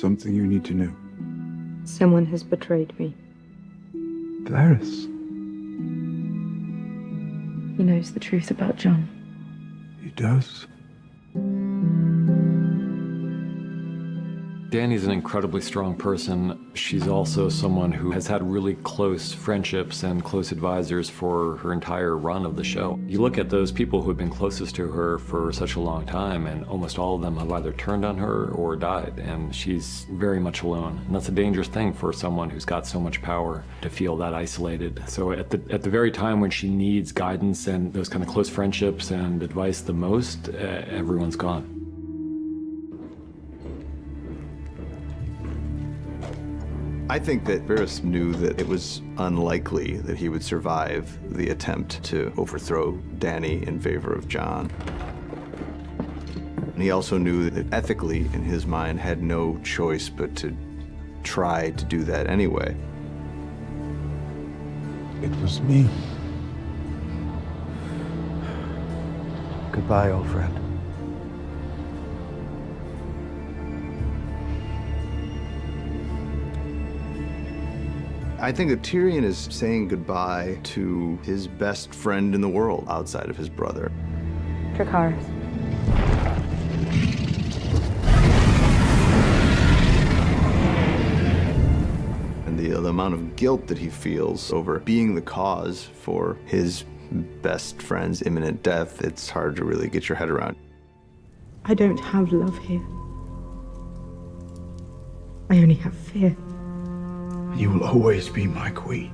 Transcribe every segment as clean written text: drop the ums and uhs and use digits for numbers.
something you need to know. Someone has betrayed me. Varys. He knows the truth about John. He does. Dany's an incredibly strong person. She's also someone who has had really close friendships and close advisors for her entire run of the show. You look at those people who have been closest to her for such a long time, and almost all of them have either turned on her or died, and she's very much alone. And that's a dangerous thing for someone who's got so much power, to feel that isolated. So at the very time when she needs guidance and those kind of close friendships and advice the most, everyone's gone. I think that Varys knew that it was unlikely that he would survive the attempt to overthrow Dany in favor of Jon. And he also knew that ethically, in his mind, had no choice but to try to do that anyway. It was me. Goodbye, old friend. I think that Tyrion is saying goodbye to his best friend in the world outside of his brother. Dracarys. And the amount of guilt that he feels over being the cause for his best friend's imminent death, it's hard to really get your head around. I don't have love here. I only have fear. You will always be my queen.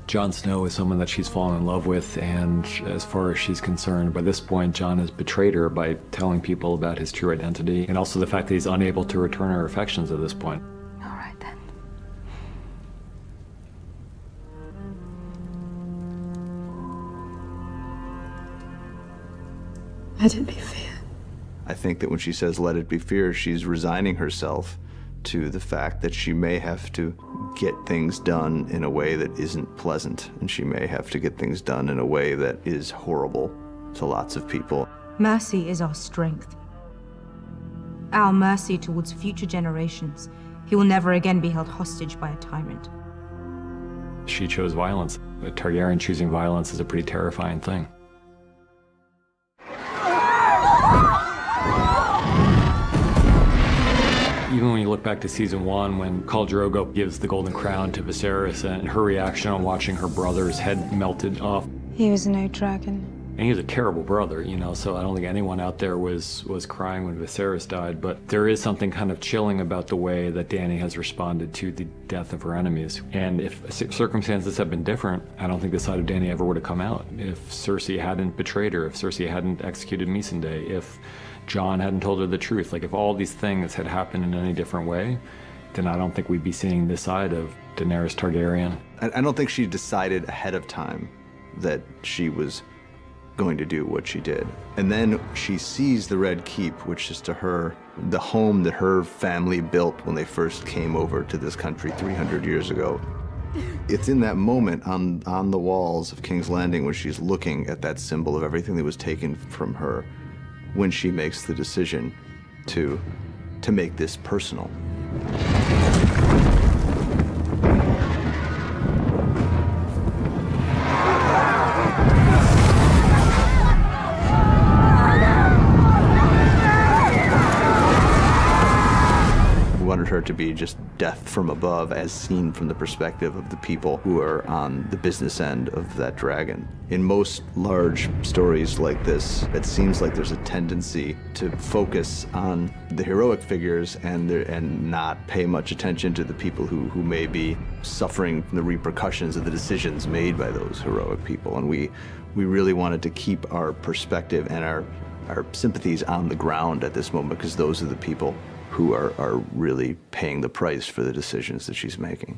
Jon Snow is someone that she's fallen in love with, and as far as she's concerned, by this point, Jon has betrayed her by telling people about his true identity, and also the fact that he's unable to return her affections at this point. All right, then. Let it be fear. I think that when she says, let it be fear, she's resigning herself to the fact that she may have to get things done in a way that isn't pleasant, and she may have to get things done in a way that is horrible to lots of people. Mercy is our strength. Our mercy towards future generations. He will never again be held hostage by a tyrant. She chose violence. A Targaryen choosing violence is a pretty terrifying thing. Even when you look back to season 1, when Khal Drogo gives the Golden Crown to Viserys, and her reaction on watching her brother's head melted off. He was no dragon. And he was a terrible brother, you know, so I don't think anyone out there was crying when Viserys died, but there is something kind of chilling about the way that Dany has responded to the death of her enemies. And if circumstances had been different, I don't think the side of Dany ever would have come out. If Cersei hadn't betrayed her, if Cersei hadn't executed Missandei, if Jon hadn't told her the truth, like if all these things had happened in any different way, then I don't think we'd be seeing this side of Daenerys Targaryen. I don't think she decided ahead of time that she was going to do what she did. And then she sees the Red Keep, which is to her the home that her family built when they first came over to this country 300 years ago. It's in that moment on the walls of King's Landing when she's looking at that symbol of everything that was taken from her, when she makes the decision to make this personal. We wanted her to be just death from above, as seen from the perspective of the people who are on the business end of that dragon. In most large stories like this, it seems like there's a tendency to focus on the heroic figures and not pay much attention to the people who may be suffering from the repercussions of the decisions made by those heroic people. And we really wanted to keep our perspective and our sympathies on the ground at this moment, because those are the people who are really paying the price for the decisions that she's making.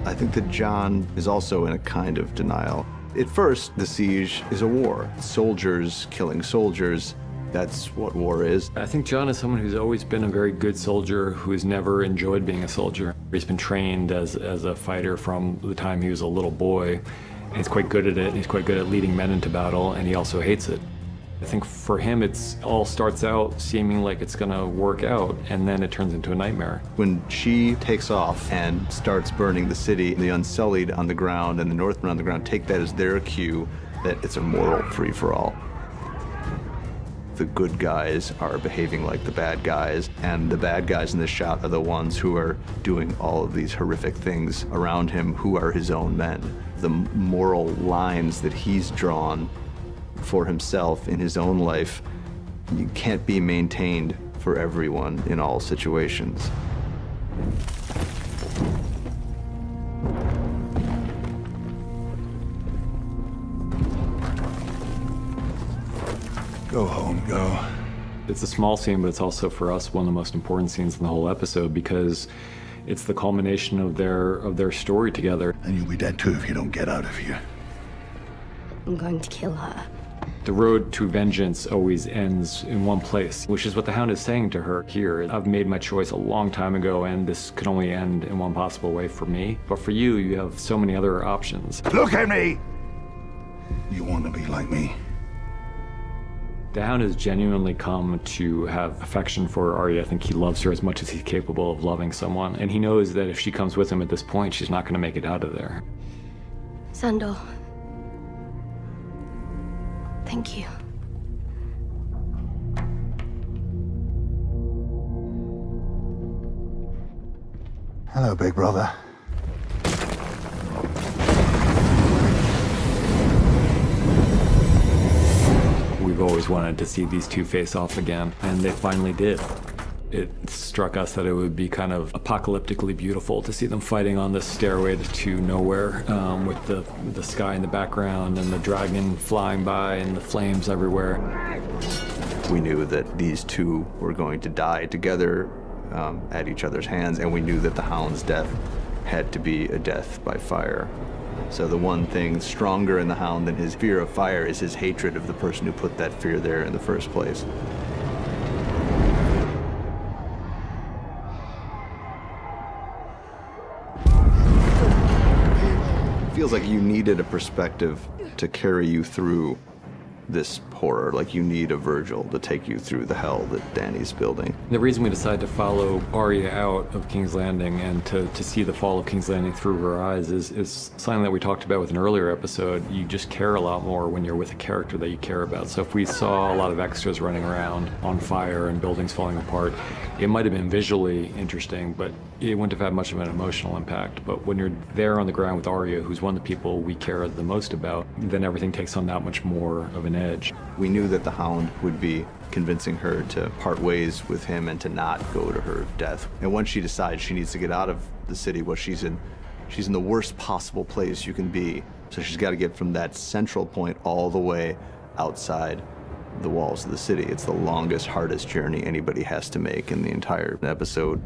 I think that Jon is also in a kind of denial. At first, the siege is a war. Soldiers killing soldiers. That's what war is. I think Jon is someone who's always been a very good soldier, who's never enjoyed being a soldier. He's been trained as a fighter from the time he was a little boy. And he's quite good at it. He's quite good at leading men into battle, and he also hates it. I think for him, it's all starts out seeming like it's gonna work out, and then it turns into a nightmare. When she takes off and starts burning the city, the Unsullied on the ground and the Northmen on the ground take that as their cue that it's a moral free-for-all. The good guys are behaving like the bad guys, and the bad guys in this shot are the ones who are doing all of these horrific things around him, who are his own men. The moral lines that he's drawn for himself in his own life can't be maintained for everyone in all situations. Go home, go. It's a small scene, but it's also for us one of the most important scenes in the whole episode because it's the culmination of their story together. And you'll be dead too if you don't get out of here. I'm going to kill her. The road to vengeance always ends in one place, which is what the Hound is saying to her here. I've made my choice a long time ago, and this could only end in one possible way for me. But for you, you have so many other options. Look at me! You want to be like me? The Hound has genuinely come to have affection for Arya. I think he loves her as much as he's capable of loving someone. And he knows that if she comes with him at this point, she's not going to make it out of there. Sandor. Thank you. Hello, big brother. We've always wanted to see these two face off again, and they finally did. It struck us that it would be kind of apocalyptically beautiful to see them fighting on this stairway to nowhere, with the sky in the background and the dragon flying by and the flames everywhere. We knew that these two were going to die together at each other's hands, and we knew that the Hound's death had to be a death by fire. So the one thing stronger in the Hound than his fear of fire is his hatred of the person who put that fear there in the first place. It feels like you needed a perspective to carry you through this horror, like you need a Virgil to take you through the hell that Dany's building. The reason we decided to follow Arya out of King's Landing and to see the fall of King's Landing through her eyes is something that we talked about with an earlier episode. You just care a lot more when you're with a character that you care about. So if we saw a lot of extras running around on fire and buildings falling apart, it might have been visually interesting, but it wouldn't have had much of an emotional impact. But when you're there on the ground with Arya, who's one of the people we care the most about, then everything takes on that much more of an edge. We knew that the Hound would be convincing her to part ways with him and to not go to her death. And once she decides she needs to get out of the city, well, she's in the worst possible place you can be. So she's got to get from that central point all the way outside the walls of the city. It's the longest, hardest journey anybody has to make in the entire episode.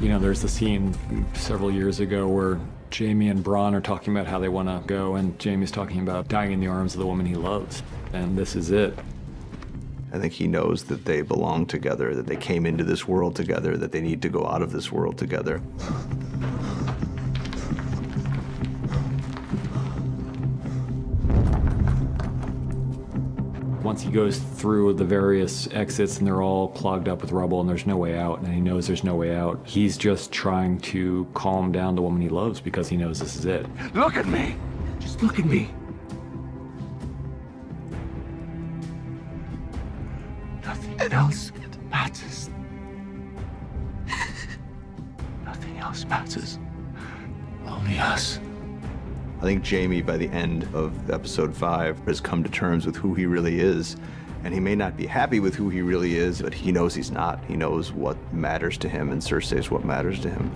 You know, there's a scene several years ago where Jaime and Bronn are talking about how they want to go, and Jaime's talking about dying in the arms of the woman he loves. And this is it. I think he knows that they belong together, that they came into this world together, that they need to go out of this world together. Once he goes through the various exits and they're all clogged up with rubble and there's no way out, and he knows there's no way out, he's just trying to calm down the woman he loves because he knows this is it. Look at me! Just look at me. Nothing else matters. Nothing else matters. Only us. I think Jaime, by the end of episode 5, has come to terms with who he really is. And he may not be happy with who he really is, but he knows he's not. He knows what matters to him, and Cersei's what matters to him.